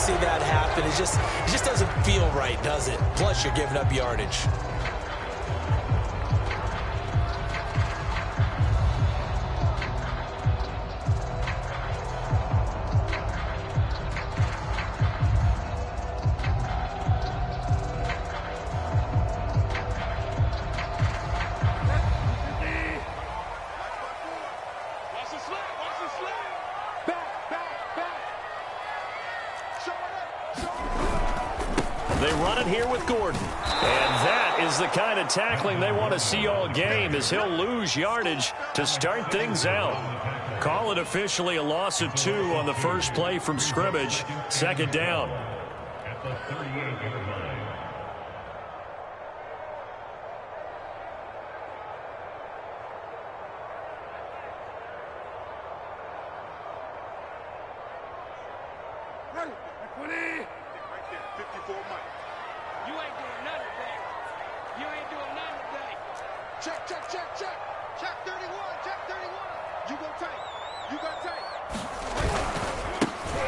see that happen. It just doesn't feel right, does it? Plus, you're giving up yardage. They run it here with Gordon. And that is the kind of tackling they want to see all game, as he'll lose yardage to start things out. Call it officially a loss of 2 on the first play from scrimmage. Second down. At the 38-yard line.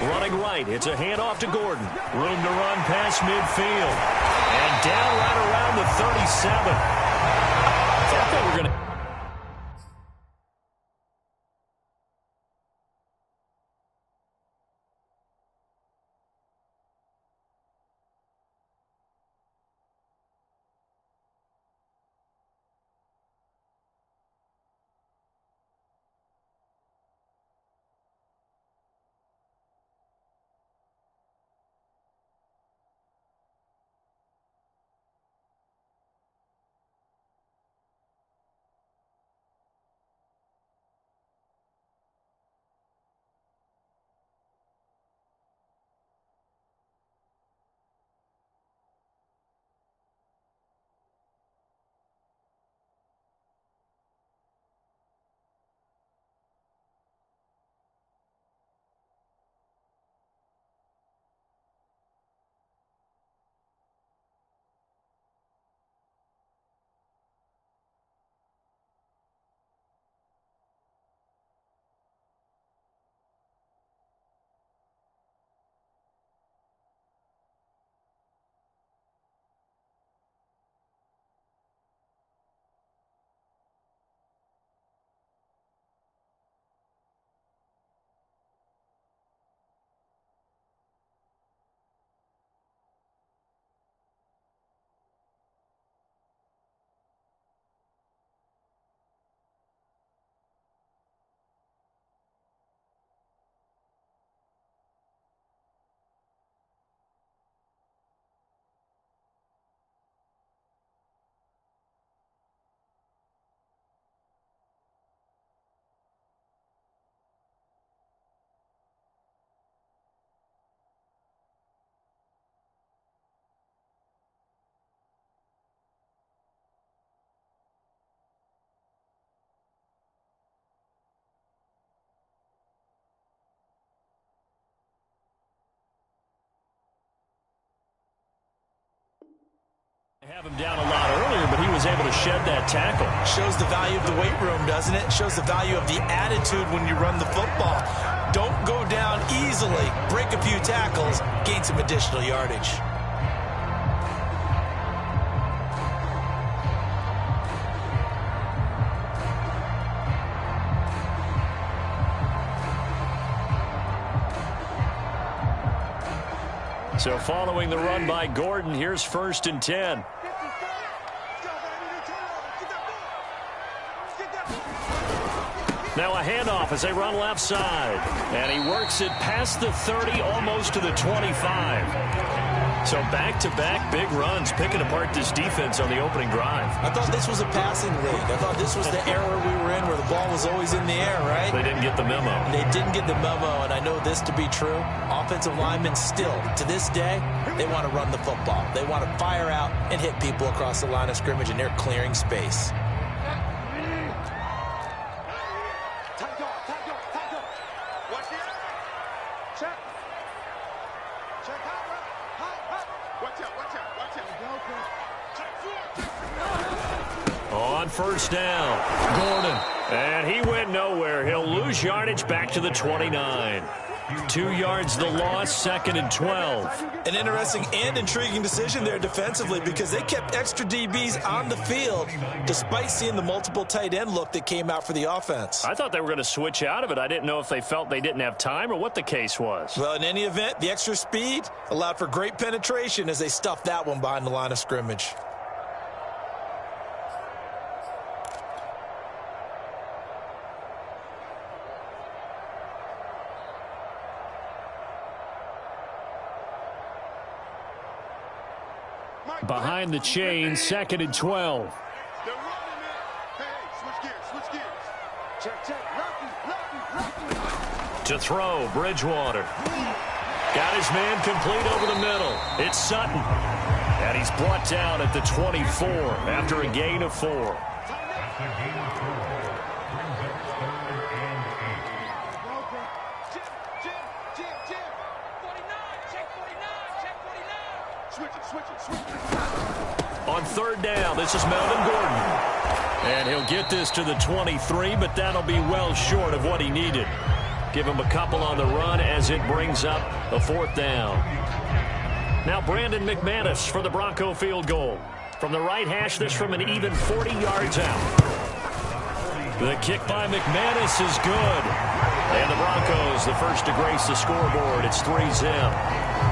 Running right, it's a handoff to Gordon. Room to run past midfield. And down right around the 37. Thought they were going to... Have him down a lot earlier, but he was able to shed that tackle. Shows the value of the weight room, doesn't it? Shows the value of the attitude when you run the football. Don't go down easily. Break a few tackles, gain some additional yardage. So following the run by Gordon, here's 1st and 10. Now a handoff as they run left side. And he works it past the 30, almost to the 25. So back-to-back big runs, picking apart this defense on the opening drive. I thought this was a passing league. I thought this was the era we were in where the ball was always in the air, right? They didn't get the memo. They didn't get the memo, and I know this to be true. Offensive linemen still, to this day, they want to run the football. They want to fire out and hit people across the line of scrimmage, and they're clearing space. On 1st down, Gordon. And he went nowhere. He'll lose yardage back to the 29. 2 yards the loss, 2nd and 12. An interesting and intriguing decision there defensively because they kept extra DBs on the field despite seeing the multiple tight end look that came out for the offense. I thought they were going to switch out of it. I didn't know if they felt they didn't have time or what the case was. Well, in any event, the extra speed allowed for great penetration as they stuffed that one behind the line of scrimmage. Behind the chain, 2nd and 12. To throw, Bridgewater. Got his man complete over the middle. It's Sutton. And he's brought down at the 24 after a gain of 4. On 3rd down, this is Melvin Gordon. And he'll get this to the 23, but that'll be well short of what he needed. Give him a couple on the run as it brings up a 4th down. Now Brandon McManus for the Bronco field goal. From the right hash, this from an even 40 yards out. The kick by McManus is good. And the Broncos, the first to grace the scoreboard. It's 3-zip.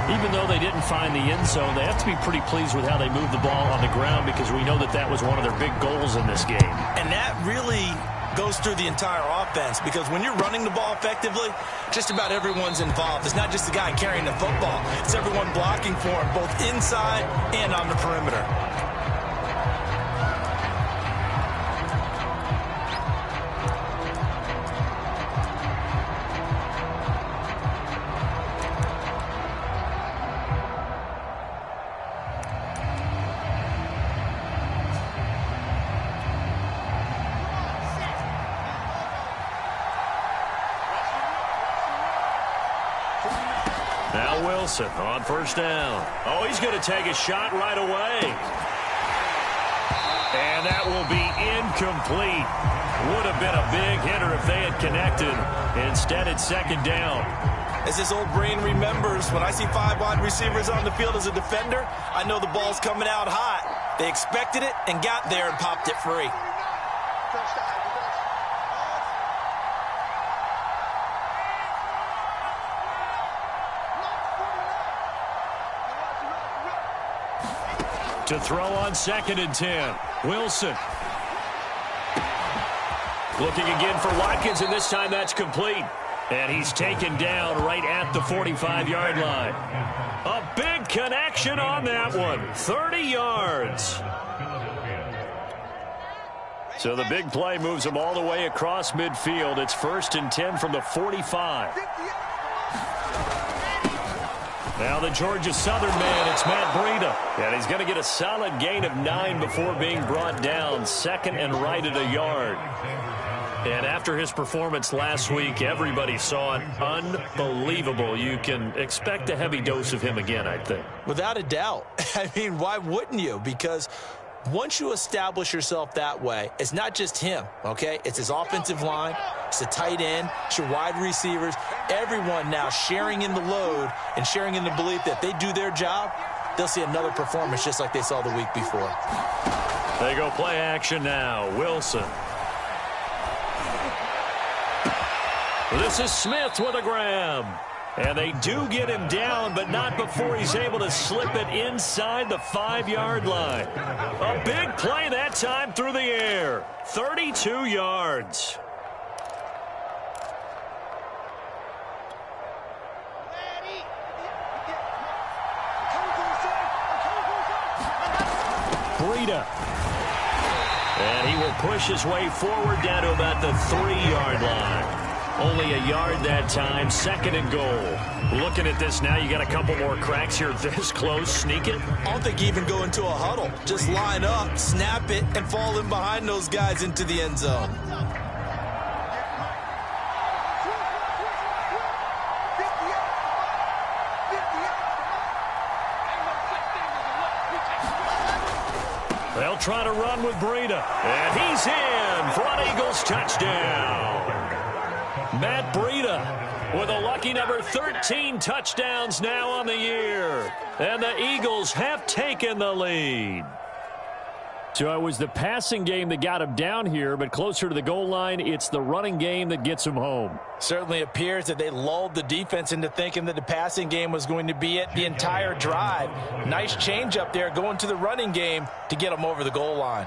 Even though they didn't find the end zone, they have to be pretty pleased with how they moved the ball on the ground because we know that that was one of their big goals in this game. And that really goes through the entire offense because when you're running the ball effectively, just about everyone's involved. It's not just the guy carrying the football. It's everyone blocking for him, both inside and on the perimeter. Now Wilson on 1st down. Oh, he's going to take a shot right away. And that will be incomplete. Would have been a big hitter if they had connected. Instead, it's 2nd down. As this old brain remembers, when I see 5 wide receivers on the field as a defender, I know the ball's coming out hot. They expected it and got there and popped it free. To throw on 2nd and 10. Wilson. Looking again for Watkins, and this time that's complete. And he's taken down right at the 45-yard line. A big connection on that one. 30 yards. So the big play moves them all the way across midfield. It's 1st and 10 from the 45. Now the Georgia Southern man, it's Matt Breida. And he's going to get a solid gain of 9 before being brought down. 2nd and right at a yard. And after his performance last week, everybody saw it. Unbelievable. You can expect a heavy dose of him again, I think. Without a doubt. I mean, why wouldn't you? Because once you establish yourself that way, it's not just him, okay? It's his offensive line, it's the tight end, it's your wide receivers. Everyone now sharing in the load and sharing in the belief that they do their job, they'll see another performance just like they saw the week before. They go play action now. Wilson. This is Smith with a grab. And they do get him down, but not before he's able to slip it inside the 5-yard line. A big play that time through the air. 32 yards. Breida. And he will push his way forward down to about the 3-yard line. Only a yard that time, 2nd and goal. Looking at this now, you got a couple more cracks here this close. Sneak it. I don't think you even go into a huddle. Just line up, snap it, and fall in behind those guys into the end zone. They'll try to run with Breida. And he's in for an Eagles touchdown. Matt Breida with a lucky number 13 touchdowns now on the year. And the Eagles have taken the lead. So it was the passing game that got him down here, but closer to the goal line, it's the running game that gets him home. Certainly appears that they lulled the defense into thinking that the passing game was going to be it the entire drive. Nice change up there going to the running game to get him over the goal line.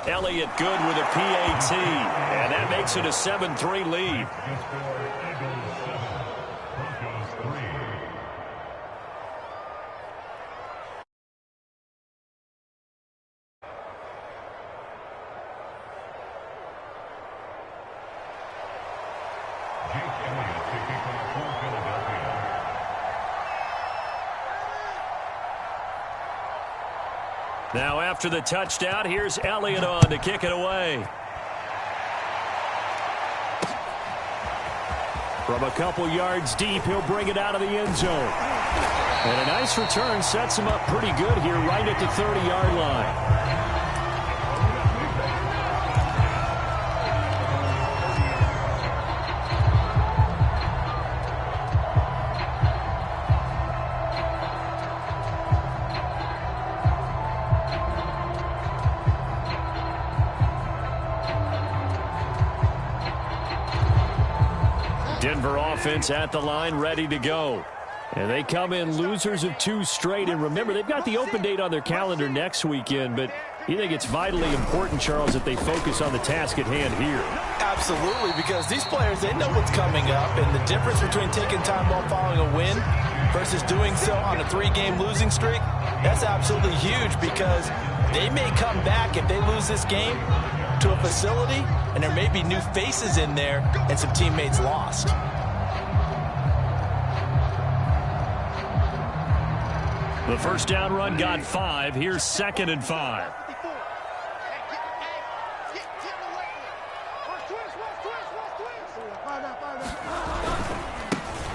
Elliott good with a PAT, and that makes it a 7-3 lead. Now after the touchdown, here's Elliott on to kick it away. From a couple yards deep, he'll bring it out of the end zone. And a nice return sets him up pretty good here right at the 30-yard line. Denver offense at the line, ready to go. And they come in losers of 2 straight. And remember, they've got the open date on their calendar next weekend, but you think it's vitally important, Charles, that they focus on the task at hand here? Absolutely, because these players, they know what's coming up, and the difference between taking time off following a win versus doing so on a 3-game losing streak, that's absolutely huge, because they may come back if they lose this game to a facility, and there may be new faces in there and some teammates lost. The first down run got 5. Here's 2nd and 5.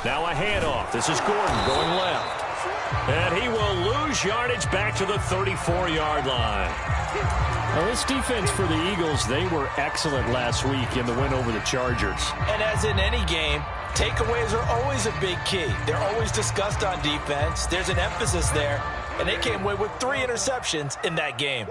Now a handoff. This is Gordon going left. And he will lose yardage back to the 34-yard line. Well, this defense for the Eagles, they were excellent last week in the win over the Chargers. And as in any game, takeaways are always a big key. They're always discussed on defense. There's an emphasis there, and they came away with 3 interceptions in that game.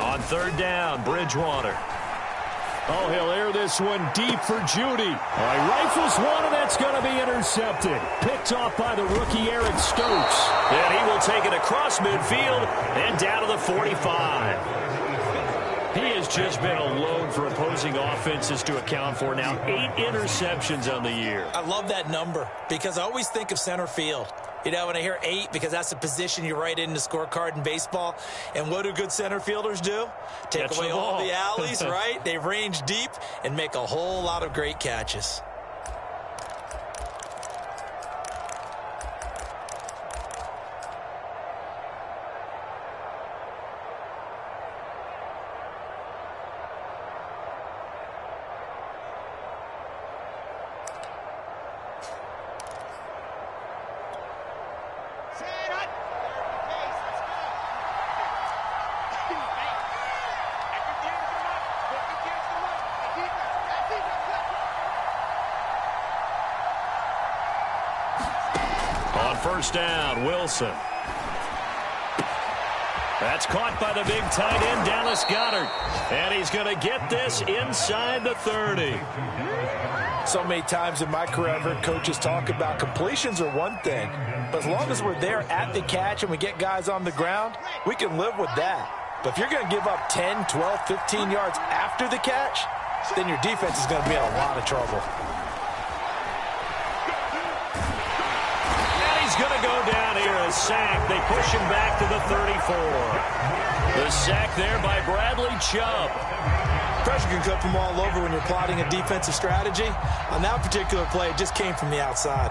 On 3rd down, Bridgewater. Oh, he'll air this one deep for Judy. Oh, he rifles one, and that's going to be intercepted. Picked off by the rookie Eric Stokes. And he will take it across midfield and down to the 45. He has just been alone for opposing offenses to account for now. 8 interceptions on the year. I love that number because I always think of center field. You know, when I hear 8, because that's the position you write in the scorecard in baseball. And what do good center fielders do? Take away all the alleys, right? They range deep and make a whole lot of great catches. First down, Wilson. That's caught by the big tight end, Dallas Goedert. And he's going to get this inside the 30. So many times in my career, I've heard coaches talk about completions are one thing. But as long as we're there at the catch and we get guys on the ground, we can live with that. But if you're going to give up 10, 12, 15 yards after the catch, then your defense is going to be in a lot of trouble. Going to go down here, a sack. They push him back to the 34. The sack there by Bradley Chubb. Pressure can come from all over when you're plotting a defensive strategy. On that particular play, it just came from the outside.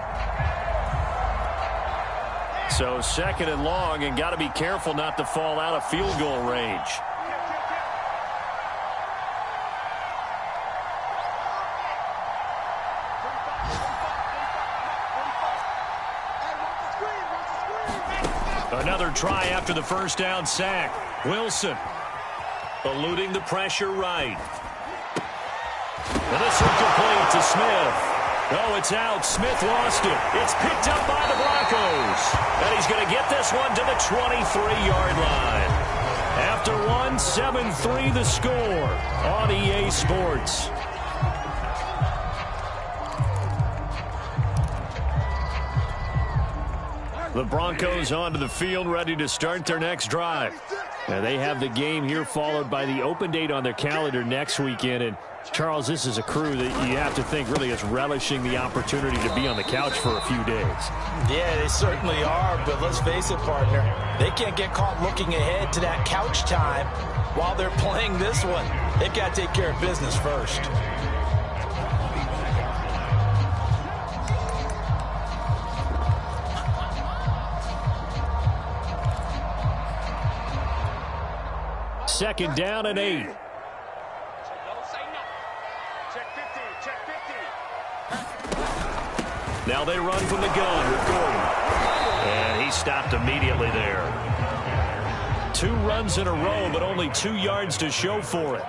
So 2nd and long, and got to be careful not to fall out of field goal range. Another try after the first down sack. Wilson eluding the pressure right. And this one complete to Smith. Oh, it's out. Smith lost it. It's picked up by the Broncos. And he's going to get this one to the 23-yard line. After one, 7-3 the score on EA Sports. The Broncos onto the field, ready to start their next drive. Now they have the game here followed by the open date on their calendar next weekend. And Charles, this is a crew that you have to think really is relishing the opportunity to be on the couch for a few days. Yeah, they certainly are, but let's face it, partner. They can't get caught looking ahead to that couch time while they're playing this one. They've got to take care of business first. Second down and 8. Now they run from the gun with Gordon. And he stopped immediately there. 2 runs in a row, but only 2 yards to show for it.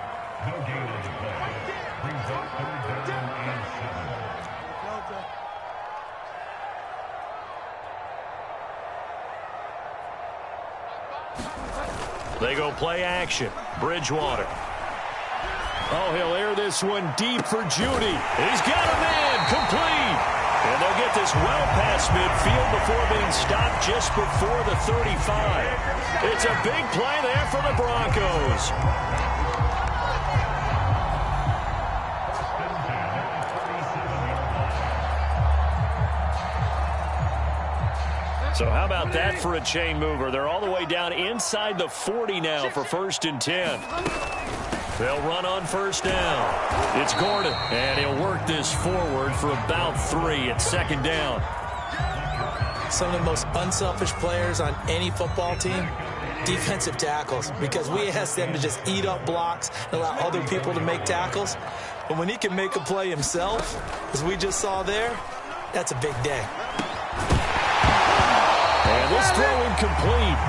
They go play action. Bridgewater. Oh, he'll air this one deep for Judy. He's got a man complete. And they'll get this well past midfield before being stopped just before the 35. It's a big play there for the Broncos. So how about that for a chain mover? They're all the way down inside the 40 now for 1st and 10. They'll run on first down. It's Gordon, and he'll work this forward for about 3 at 2nd down. Some of the most unselfish players on any football team, defensive tackles, because we ask them to just eat up blocks and allow other people to make tackles. But when he can make a play himself, as we just saw there, that's a big day. And this throw incomplete.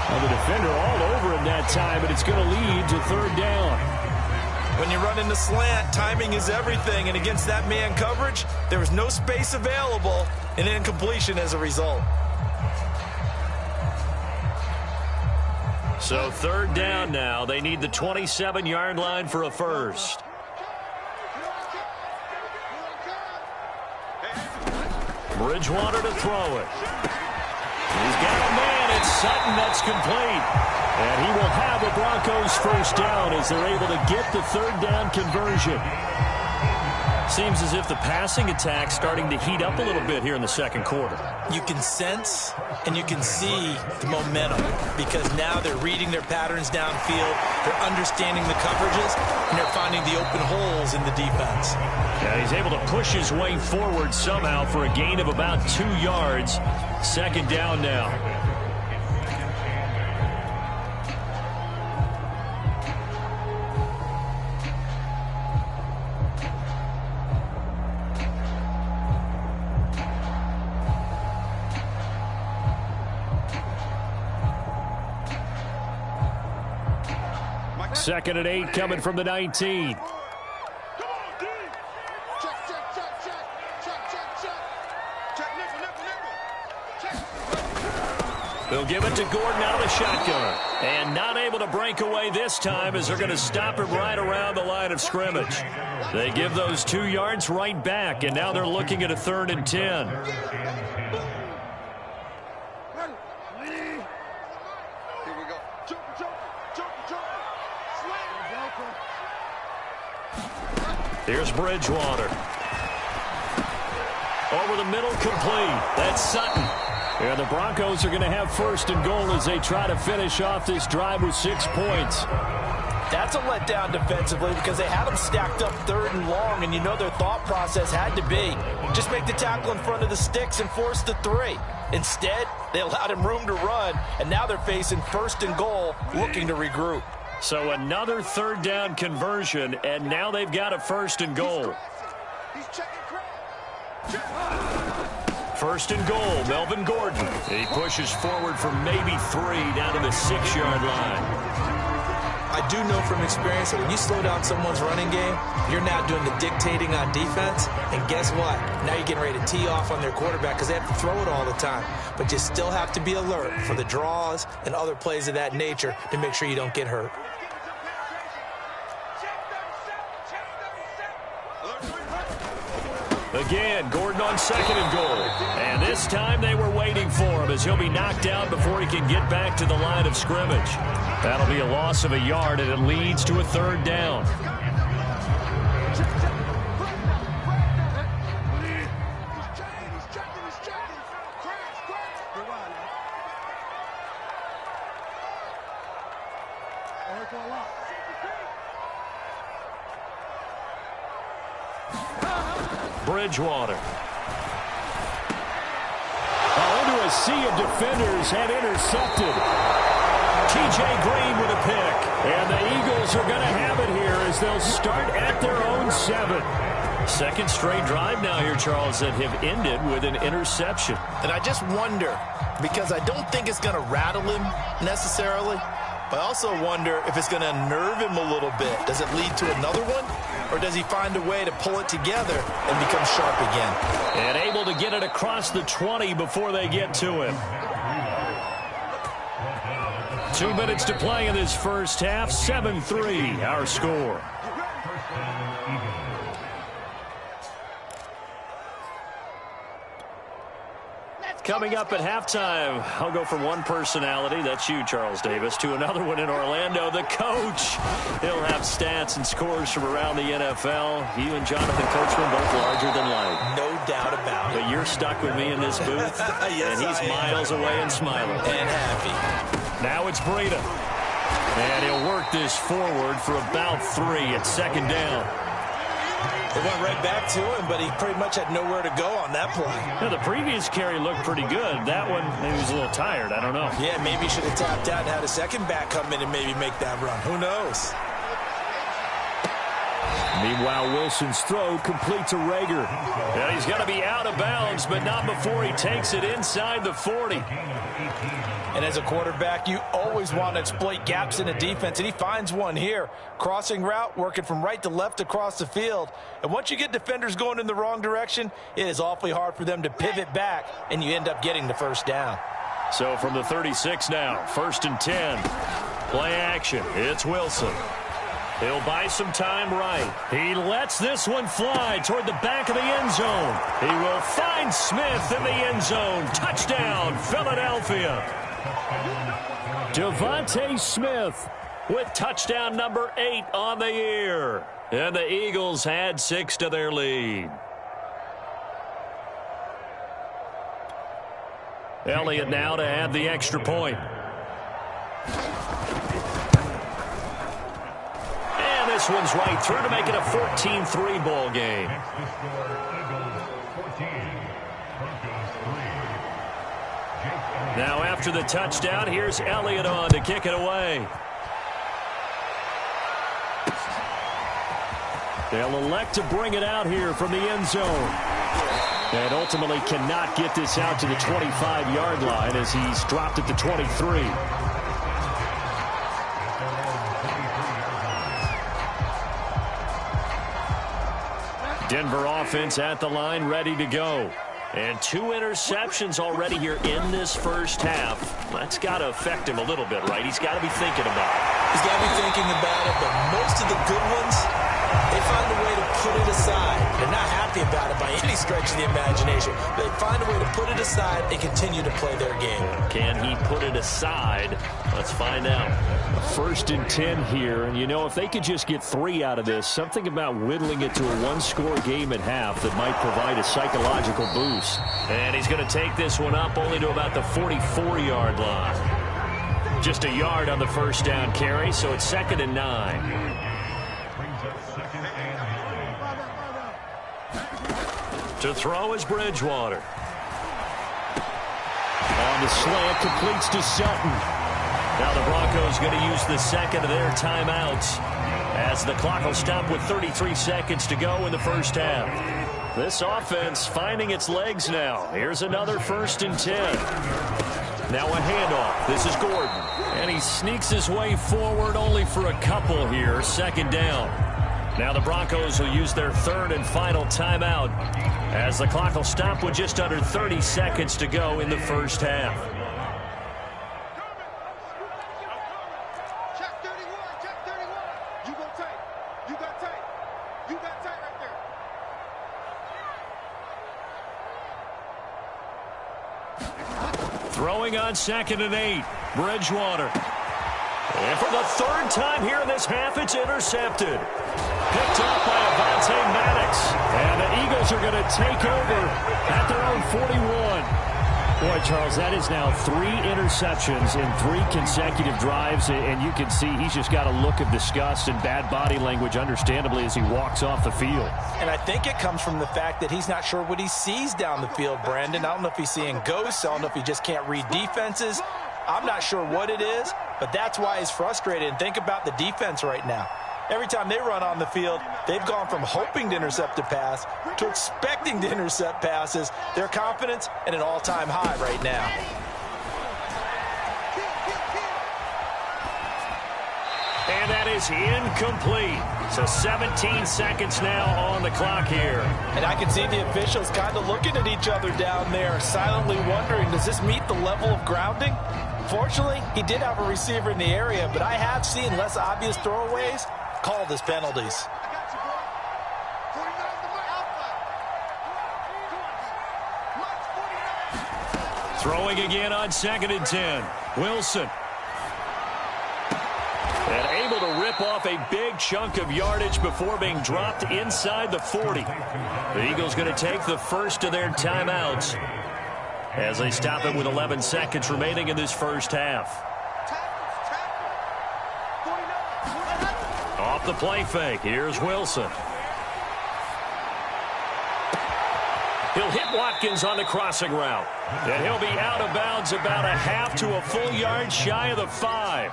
Well, the defender all over him that time, but it's going to lead to 3rd down. When you run in the slant, timing is everything, and against that man coverage, there was no space available, and incompletion as a result. So 3rd down now. They need the 27-yard line for a first. Bridgewater to throw it. He's got a man. It's Sutton. That's complete. And he will have a Broncos first down as they're able to get the 3rd down conversion. Seems as if the passing attack's starting to heat up a little bit here in the 2nd quarter. You can sense and you can see the momentum because now they're reading their patterns downfield, they're understanding the coverages, and they're finding the open holes in the defense. Yeah, he's able to push his way forward somehow for a gain of about 2 yards. 2nd down now. Second and 8 coming from the 19. They'll give it to Gordon out of the shotgun. And not able to break away this time as they're going to stop him right around the line of scrimmage. They give those 2 yards right back, and now they're looking at a 3rd and 10. Here's Bridgewater. Over the middle, complete. That's Sutton. And the Broncos are going to have 1st and goal as they try to finish off this drive with 6 points. That's a letdown defensively because they had them stacked up 3rd and long, and you know their thought process had to be just make the tackle in front of the sticks and force the 3. Instead, they allowed him room to run, and now they're facing 1st and goal, looking to regroup. So another 3rd down conversion, and now they've got a 1st and goal. First and goal, Melvin Gordon. He pushes forward for maybe 3 down to the 6-yard line. I do know from experience that when you slow down someone's running game, you're now doing the dictating on defense. And guess what? Now you're getting ready to tee off on their quarterback because they have to throw it all the time. But you still have to be alert for the draws and other plays of that nature to make sure you don't get hurt. Again, Gordon on second and goal. And this time they were waiting for him as he'll be knocked down before he can get back to the line of scrimmage. That'll be a loss of a yard, and it leads to a 3rd down. Bridgewater. Into a sea of defenders and intercepted. T.J. Green with a pick. And the Eagles are going to have it here as they'll start at their own 7. Second straight drive now here, Charles, that have ended with an interception. And I just wonder, because I don't think it's going to rattle him necessarily, but I also wonder if it's going to unnerve him a little bit. Does it lead to another one? Or does he find a way to pull it together and become sharp again? And able to get it across the 20 before they get to him. 2 minutes to play in this first half. 7-3, our score. Coming up at halftime, I'll go from one personality, that's you, Charles Davis, to another one in Orlando, the coach. He'll have stats and scores from around the NFL. You and Jonathan Coachman both larger than life. No doubt about it. But you're stuck with me in this booth, yes, and he's miles away and smiling. And happy. Now it's Breida. And he'll work this forward for about 3 at 2nd down. It went right back to him, but he pretty much had nowhere to go on that play. Now, the previous carry looked pretty good. That one, maybe he was a little tired. I don't know. Yeah, maybe he should have tapped out and had a second back come in and maybe make that run. Who knows? Meanwhile, Wilson's throw completes a Rager. Yeah, he's got to be out of bounds, but not before he takes it inside the 40. And as a quarterback, you always want to exploit gaps in a defense, and he finds one here. Crossing route, working from right to left across the field. And once you get defenders going in the wrong direction, it is awfully hard for them to pivot back, and you end up getting the first down. So from the 36 now, 1st and 10. Play action. It's Wilson. He'll buy some time right. He lets this one fly toward the back of the end zone. He will find Smith in the end zone. Touchdown, Philadelphia. Devontae Smith with touchdown number 8 on the year. And the Eagles add 6 to their lead. Elliott now to add the extra point. And this one's right through to make it a 14-3 ball game. Now after the touchdown, here's Elliott on to kick it away. They'll elect to bring it out here from the end zone. And ultimately cannot get this out to the 25-yard line as he's dropped at the 23. Denver offense at the line, ready to go. And 2 interceptions already here in this first half. That's got to affect him a little bit, right? He's got to be thinking about it. He's got to be thinking about it, but most of the good ones, they find a way to put it aside. They're not happy about it by any stretch of the imagination. They find a way to put it aside and continue to play their game. Can he put it aside? Let's find out. 1st and 10 here, and you know, if they could just get 3 out of this, something about whittling it to a 1-score game at half that might provide a psychological boost. And he's going to take this one up only to about the 44-yard line. Just a yard on the first down carry, so it's 2nd and 9. To throw is Bridgewater. On the slant, completes to Sutton. Now the Broncos going to use the second of their timeouts. as the clock will stop with 33 seconds to go in the first half. This offense finding its legs now. Here's another 1st and 10. Now a handoff. This is Gordon. And he sneaks his way forward only for a couple here. 2nd down. Now the Broncos will use their 3rd and final timeout as the clock will stop with just under 30 seconds to go in the first half. Throwing on 2nd and 8. Bridgewater. And for the 3rd time here in this half, it's intercepted. Picked up by Avonte Maddox. And the Eagles are going to take over at their own 41. Boy, Charles, that is now 3 interceptions in 3 consecutive drives, and you can see he's just got a look of disgust and bad body language, understandably, as he walks off the field. And I think it comes from the fact that he's not sure what he sees down the field, Brandon. I don't know if he's seeing ghosts. I don't know if he just can't read defenses. I'm not sure what it is, but that's why he's frustrated. And think about the defense right now. Every time they run on the field, they've gone from hoping to intercept a pass to expecting to intercept passes. Their confidence at an all-time high right now. And that is incomplete. So 17 seconds now on the clock here. And I can see the officials kind of looking at each other down there, silently wondering, does this meet the level of grounding? Fortunately, he did have a receiver in the area, but I have seen less obvious throwaways called as penalties. Throwing again on 2nd and 10. Wilson. And able to rip off a big chunk of yardage before being dropped inside the 40. The Eagles going to take the first of their timeouts as they stop it with 11 seconds remaining in this first half. Off the play fake. Here's Wilson. He'll hit Watkins on the crossing route. And he'll be out of bounds about a half to a full yard shy of the 5.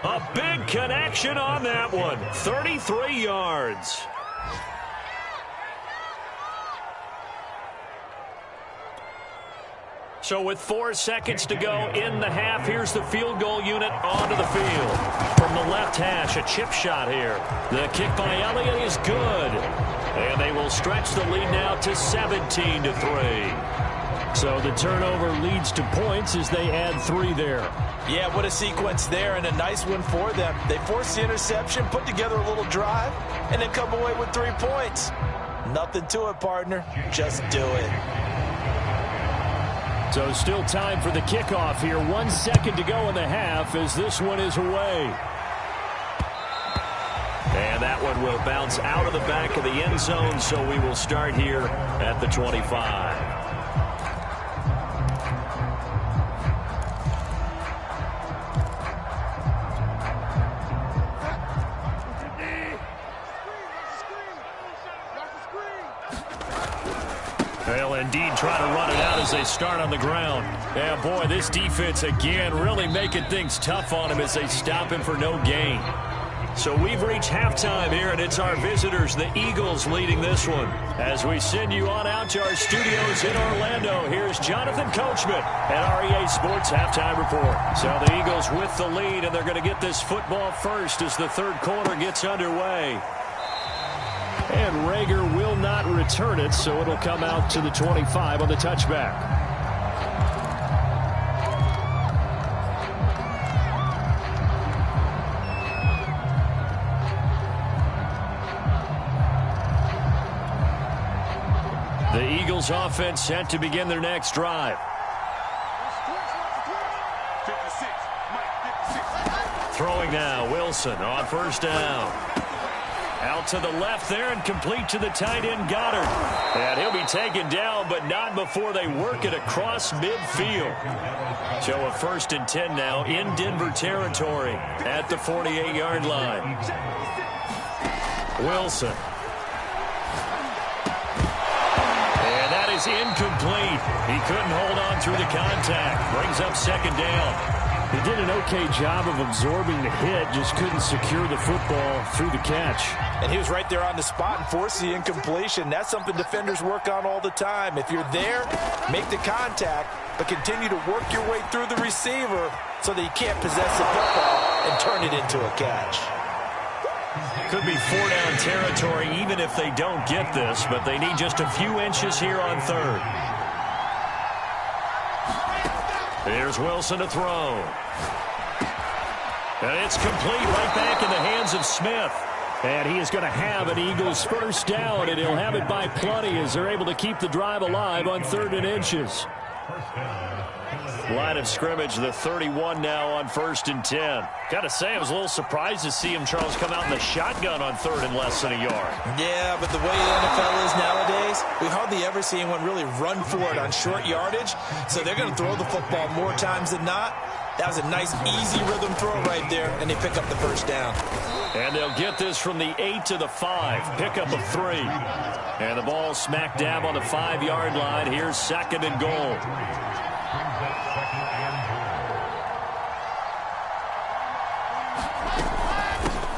A big connection on that one. 33 yards. So with 4 seconds to go in the half, here's the field goal unit onto the field. From the left hash, a chip shot here. The kick by Elliott is good. And they will stretch the lead now to 17-3. So the turnover leads to points as they add 3 there. Yeah, what a sequence there, and a nice one for them. They forced the interception, put together a little drive, and then come away with 3 points. Nothing to it, partner. Just do it. So still time for the kickoff here. 1 second to go in the half as this one is away. And that one will bounce out of the back of the end zone, so we will start here at the 25. They'll indeed try to run it out as they start on the ground. Yeah, boy, this defense again really making things tough on him as they stop him for no gain. So we've reached halftime here, and it's our visitors, the Eagles, leading this one. As we send you on out to our studios in Orlando, here's Jonathan Coachman at REA Sports Halftime Report. So the Eagles with the lead, and they're going to get this football first as the third quarter gets underway. And Rager will not return it, so it'll come out to the 25 on the touchback. The Eagles offense set to begin their next drive. Throwing now, Wilson on first down. Out to the left there and complete to the tight end, Goddard. And he'll be taken down, but not before they work it across midfield. So a 1st and 10 now in Denver territory at the 48-yard line. Wilson. And that is incomplete. He couldn't hold on through the contact. Brings up 2nd down. He did an okay job of absorbing the hit, just couldn't secure the football through the catch. And he was right there on the spot and forced the incompletion. That's something defenders work on all the time. If you're there, make the contact, but continue to work your way through the receiver so that you can't possess the football and turn it into a catch. Could be 4-down territory even if they don't get this, but they need just a few inches here on third. Here's Wilson to throw. And it's complete right back in the hands of Smith. And he is going to have an Eagles first down, and he'll have it by plenty as they're able to keep the drive alive on 3rd and inches. Line of scrimmage, the 31 now on 1st and 10. Got to say, I was a little surprised to see him, Charles, come out in the shotgun on 3rd and less than a yard. Yeah, but the way the NFL is nowadays, we hardly ever see anyone really run for it on short yardage. So they're going to throw the football more times than not. That was a nice, easy rhythm throw right there, and they pick up the first down. And they'll get this from the 8 to the 5. Pickup of 3. And the ball smack dab on the 5-yard line. Here's 2nd and goal.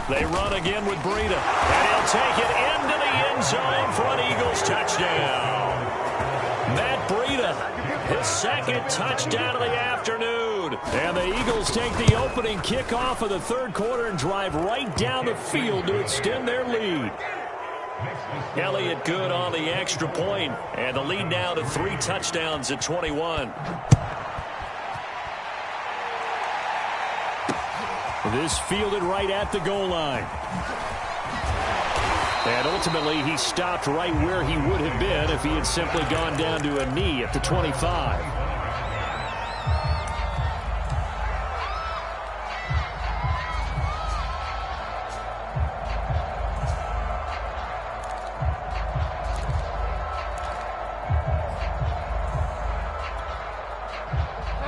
They run again with Breida. And he'll take it into the end zone for an Eagles touchdown. Matt Breida, his 2nd touchdown of the afternoon. And the Eagles take the opening kickoff of the 3rd quarter and drive right down the field to extend their lead. Elliott good on the extra point, and the lead now to 3 touchdowns at 21. This fielded right at the goal line. And ultimately, he stopped right where he would have been if he had simply gone down to a knee at the 25.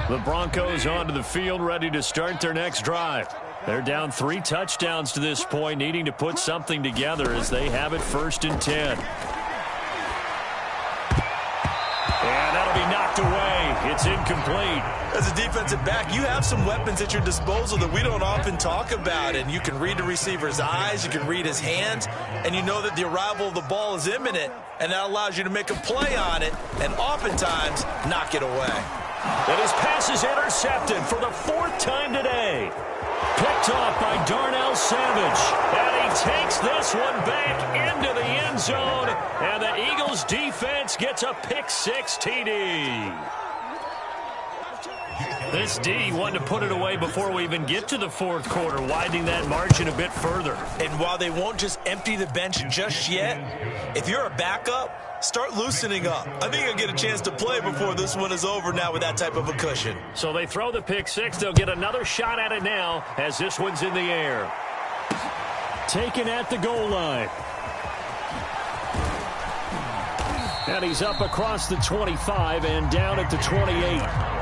The Broncos onto the field, ready to start their next drive. They're down 3 touchdowns to this point, needing to put something together as they have it 1st and 10. And that'll be knocked away. It's incomplete. As a defensive back, you have some weapons at your disposal that we don't often talk about. And you can read the receiver's eyes, you can read his hands, and you know that the arrival of the ball is imminent. And that allows you to make a play on it and oftentimes knock it away. And his pass is intercepted for the 4th time today. Picked off by Darnell Savage. And he takes this one back into the end zone. And the Eagles defense gets a pick-6 TD. This D wanted to put it away before we even get to the 4th quarter, widening that margin a bit further. And while they won't just empty the bench just yet, if you're a backup, start loosening up. I think you'll get a chance to play before this one is over now with that type of a cushion. So they throw the pick-6. They'll get another shot at it now as this one's in the air. Taken at the goal line. And he's up across the 25 and down at the 28.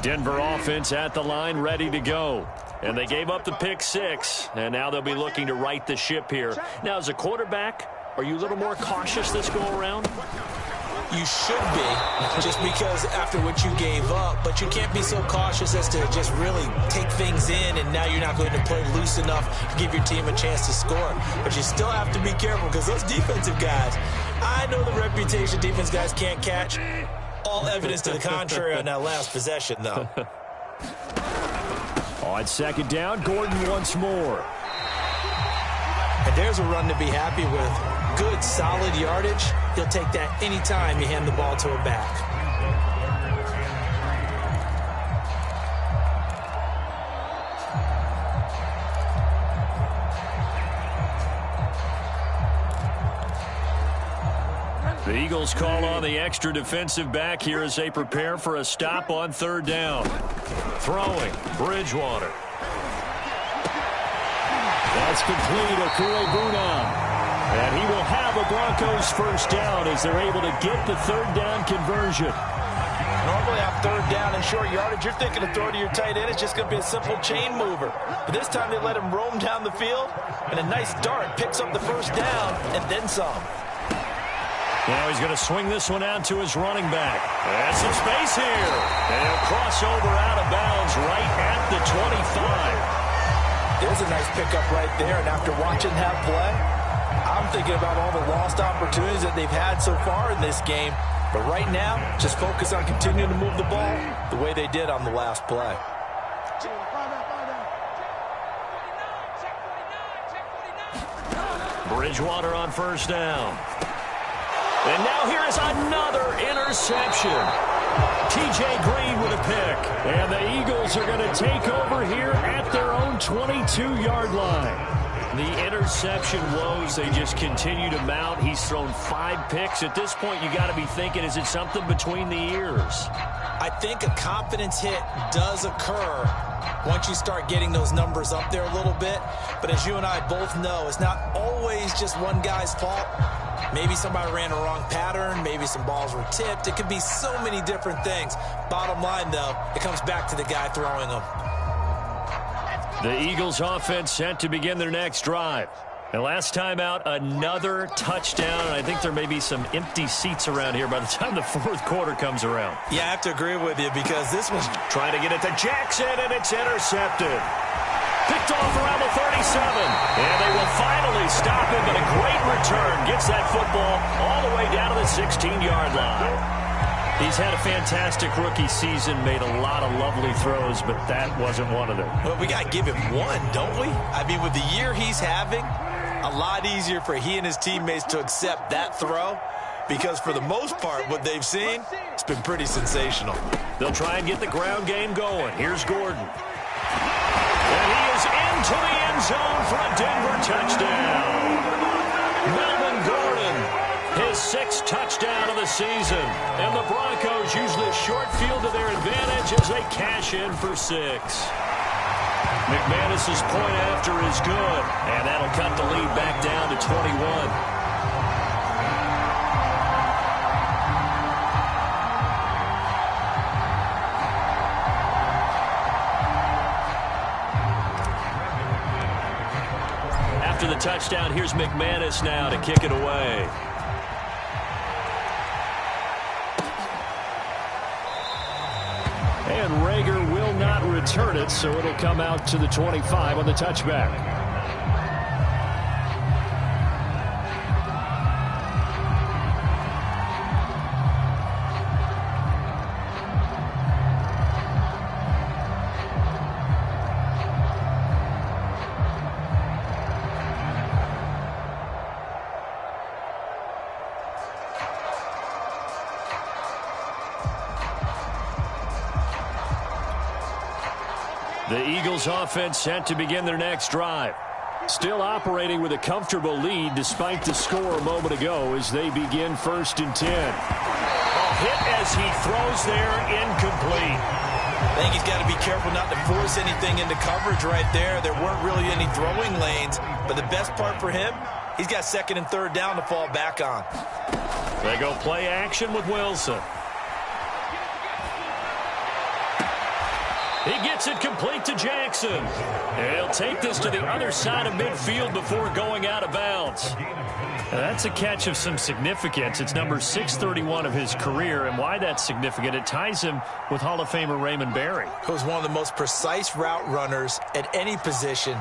Denver offense at the line, ready to go. And they gave up the pick-6, and now they'll be looking to right the ship here. Now, as a quarterback, are you a little more cautious this go-around? You should be, just because after what you gave up, but you can't be so cautious as to just really take things in, and now you're not going to play loose enough to give your team a chance to score. But you still have to be careful, because those defensive guys, I know the reputation defense guys can't catch. All evidence to the contrary on that last possession, though. On 2nd down, Gordon once more. And there's a run to be happy with. Good, solid yardage. He'll take that anytime you hand the ball to a back. The Eagles call on the extra defensive back here as they prepare for a stop on 3rd down. Throwing, Bridgewater. That's complete, Okure-Buna. And he will have a Broncos first down as they're able to get the third down conversion. Normally on third down and short yardage, you're thinking to throw to your tight end. It's just going to be a simple chain mover. But this time they let him roam down the field, and a nice dart picks up the first down and then some. Now he's going to swing this one out to his running back. And some space here. And he'll cross over out of bounds right at the 25. There's a nice pickup right there, and after watching that play, I'm thinking about all the lost opportunities that they've had so far in this game. But right now, just focus on continuing to move the ball the way they did on the last play. Bridgewater on first down. And now here is another interception. T.J. Green with a pick. And the Eagles are going to take over here at their own 22-yard line. The interception woes, they just continue to mount. He's thrown 5 picks. At this point, you got to be thinking, is it something between the ears? I think a confidence hit does occur once you start getting those numbers up there a little bit. But as you and I both know, it's not always just one guy's fault. Maybe somebody ran a wrong pattern. Maybe some balls were tipped. It could be so many different things. Bottom line, though, it comes back to the guy throwing them. The Eagles offense set to begin their next drive. And last time out, another touchdown. And I think there may be some empty seats around here by the time the fourth quarter comes around. Yeah, I have to agree with you because this one's trying to get it to Jackson, and it's intercepted. Picked off around the 37. And they will finally stop him, but a great return gets that football all the way down to the 16-yard line. He's had a fantastic rookie season, made a lot of lovely throws, but that wasn't one of them. Well, we got to give him one, don't we? I mean, with the year he's having, a lot easier for he and his teammates to accept that throw because for the most part, what they've seen, it's been pretty sensational. They'll try and get the ground game going. Here's Gordon. And he is into the end zone for a Denver touchdown. Melvin Gordon, his 6th touchdown of the season. And the Broncos use the short field to their advantage as they cash in for 6. McManus's point after is good, and that'll cut the lead back down to 21. After the touchdown, here's McManus now to kick it away. And Rager will not return it, so it'll come out to the 25 on the touchback. The Eagles offense set to begin their next drive. Still operating with a comfortable lead despite the score a moment ago as they begin 1st and 10. A hit as he throws there, incomplete. I think he's got to be careful not to force anything into coverage right there. There weren't really any throwing lanes, but the best part for him, he's got 2nd and 3rd down to fall back on. They go play action with Wilson. He gets it complete to Jackson. He'll take this to the other side of midfield before going out of bounds. Now that's a catch of some significance. It's number 631 of his career, and why that's significant, it ties him with Hall of Famer Raymond Berry. He was one of the most precise route runners at any position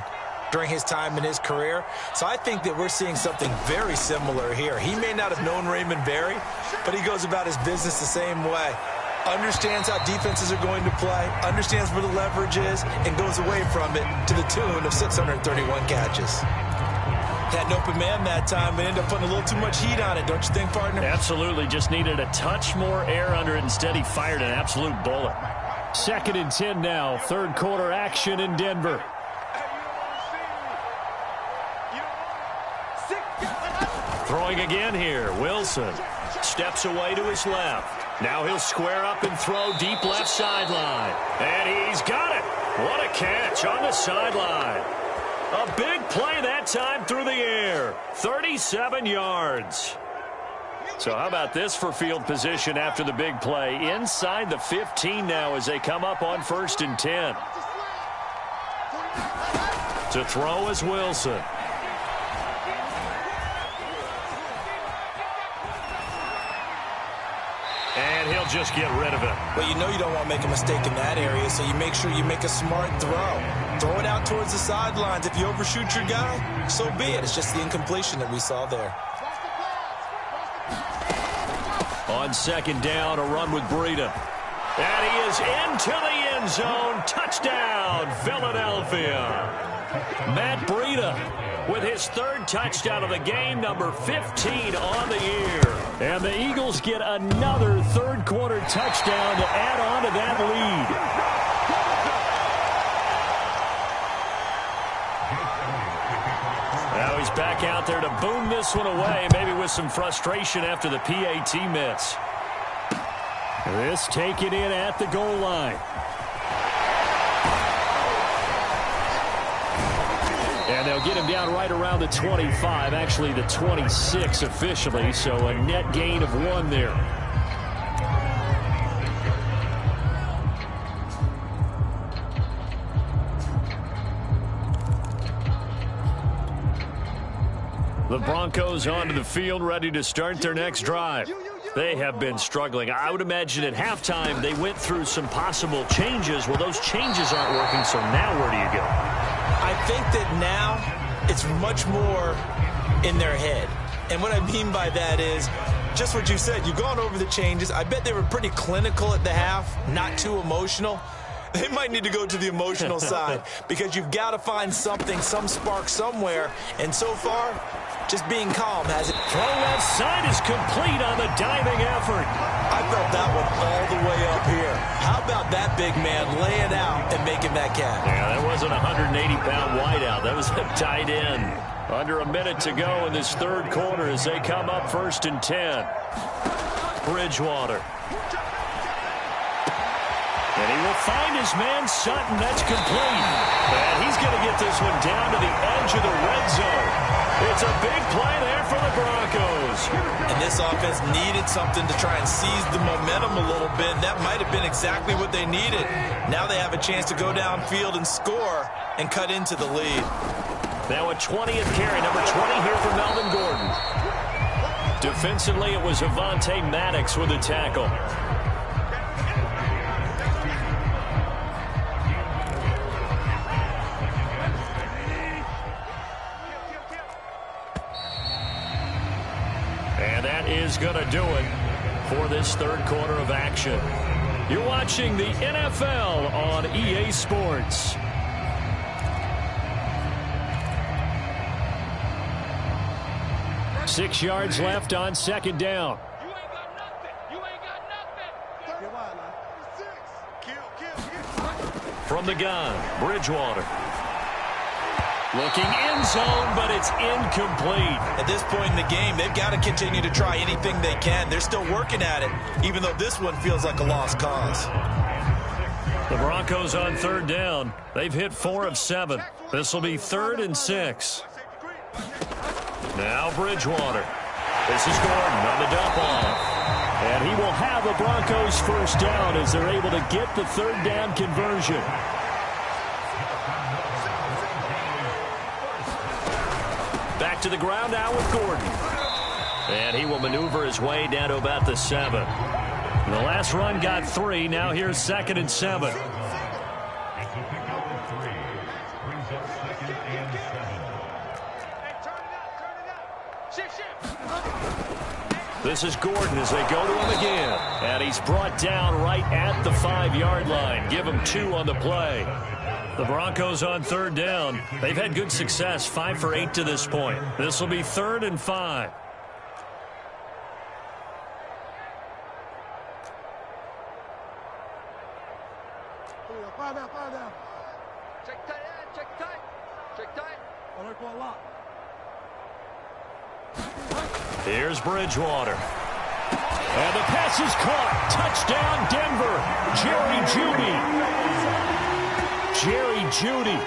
during his time in his career. So I think that we're seeing something very similar here. He may not have known Raymond Berry, but he goes about his business the same way. Understands how defenses are going to play, understands where the leverage is, and goes away from it to the tune of 631 catches. Had an open man that time, but ended up putting a little too much heat on it, don't you think, partner? Absolutely. Just needed a touch more air under it. Instead, he fired an absolute bullet. 2nd and 10 now. 3rd quarter action in Denver. Throwing again here. Wilson steps away to his left. Now he'll square up and throw deep left sideline. And he's got it. What a catch on the sideline. A big play that time through the air. 37 yards. So how about this for field position after the big play? Inside the 15 now as they come up on 1st and 10. To throw is Wilson. And he'll just get rid of it. Well, you know you don't want to make a mistake in that area, so you make sure you make a smart throw. Throw it out towards the sidelines. If you overshoot your guy, so be it. It's just the incompletion that we saw there. On 2nd down, a run with Breida. And he is into the end zone. Touchdown, Philadelphia. Matt Breida with his 3rd touchdown of the game, number 15 on the year. And the Eagles get another 3rd quarter touchdown to add on to that lead. Now he's back out there to boom this one away, maybe with some frustration after the PAT miss. This taken in at the goal line. And they'll get him down right around the 25, actually the 26 officially, so a net gain of 1 there. The Broncos onto the field, ready to start their next drive. They have been struggling. I would imagine at halftime they went through some possible changes. Well, those changes aren't working, so now where do you go? I think that now it's much more in their head. And what I mean by that is just what you said. You've gone over the changes. I bet they were pretty clinical at the half, not too emotional. They might need to go to the emotional side because you've got to find something, some spark somewhere. And so far, just being calm has it. Throw left side is complete on the diving effort. I felt that one all the way up here. How about that big man laying out and making that catch? Yeah, that wasn't a 180-pound wideout. That was a tight end. Under a minute to go in this 3rd quarter as they come up 1st and 10. Bridgewater. And he will find his man Sutton. That's complete. And he's going to get this one down to the edge of the red zone. It's a big play there for the Broncos. And this offense needed something to try and seize the momentum a little bit. That might have been exactly what they needed. Now they have a chance to go downfield and score and cut into the lead. Now a 20th carry, number 20 here for Melvin Gordon. Defensively, it was Avonte Maddox with a tackle. And that is going to do it for this 3rd quarter of action. You're watching the NFL on EA Sports. Six yards left on 2nd down. You ain't got nothing. You ain't got nothing. From the gun, Bridgewater. Looking end zone, but it's incomplete. At this point in the game, they've got to continue to try anything they can. They're still working at it, even though this one feels like a lost cause. The Broncos on 3rd down. They've hit 4 of 7. This will be 3rd and 6. Now Bridgewater. This is Gordon on the dump off. And he will have the Broncos 1st down as they're able to get the 3rd down conversion. Back to the ground now with Gordon. And he will maneuver his way down to about the 7. The last run got 3. Now here's 2nd and 7. This is Gordon as they go to him again. And he's brought down right at the 5-yard line. Give him 2 on the play. The Broncos on 3rd down. They've had good success, 5 for 8 to this point. This will be 3rd and 5. Check tight, check tight, check tight. Here's Bridgewater. And the pass is caught. Touchdown, Denver. Jerry Jeudy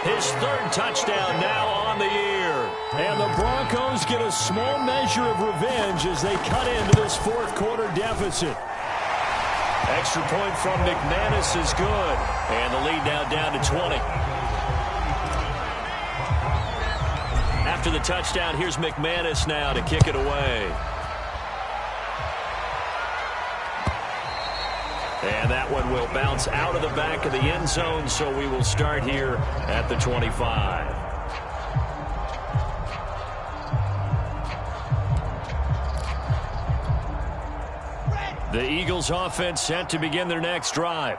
His third touchdown now on the year. And the Broncos get a small measure of revenge as they cut into this fourth quarter deficit. Extra point from McManus is good. And the lead now down to 20. After the touchdown, here's McManus now to kick it away. And that one will bounce out of the back of the end zone, so we will start here at the 25. The Eagles offense set to begin their next drive.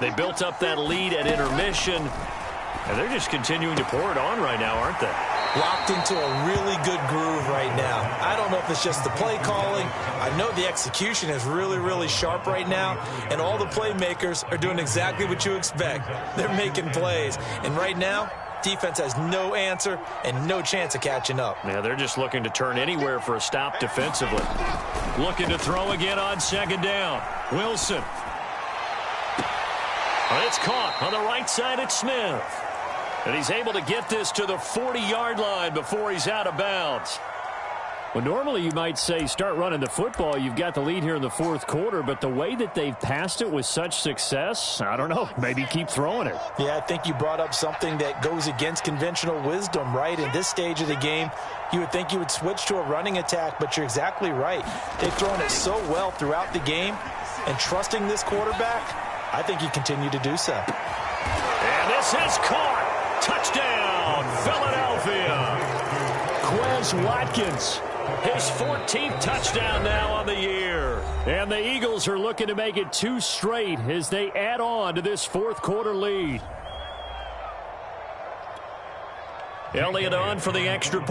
They built up that lead at intermission, and they're just continuing to pour it on right now, aren't they? Locked into a really good groove right now. I don't know if it's just the play calling. I know the execution is really, really sharp right now, and all the playmakers are doing exactly what you expect. They're making plays, and right now, defense has no answer and no chance of catching up. Yeah, they're just looking to turn anywhere for a stop defensively. Looking to throw again on second down. Wilson. It's caught on the right side at Smith. And he's able to get this to the 40-yard line before he's out of bounds. Well, normally you might say start running the football. You've got the lead here in the fourth quarter, but the way that they've passed it with such success, I don't know, maybe keep throwing it. Yeah, I think you brought up something that goes against conventional wisdom, right? In this stage of the game, you would think you would switch to a running attack, but you're exactly right. They've thrown it so well throughout the game, and trusting this quarterback, I think you continue to do so. And this is caught. Touchdown, Philadelphia. Quez Watkins. His 14th touchdown now on the year. And the Eagles are looking to make it 2 straight as they add on to this fourth quarter lead. Elliott on for the extra point.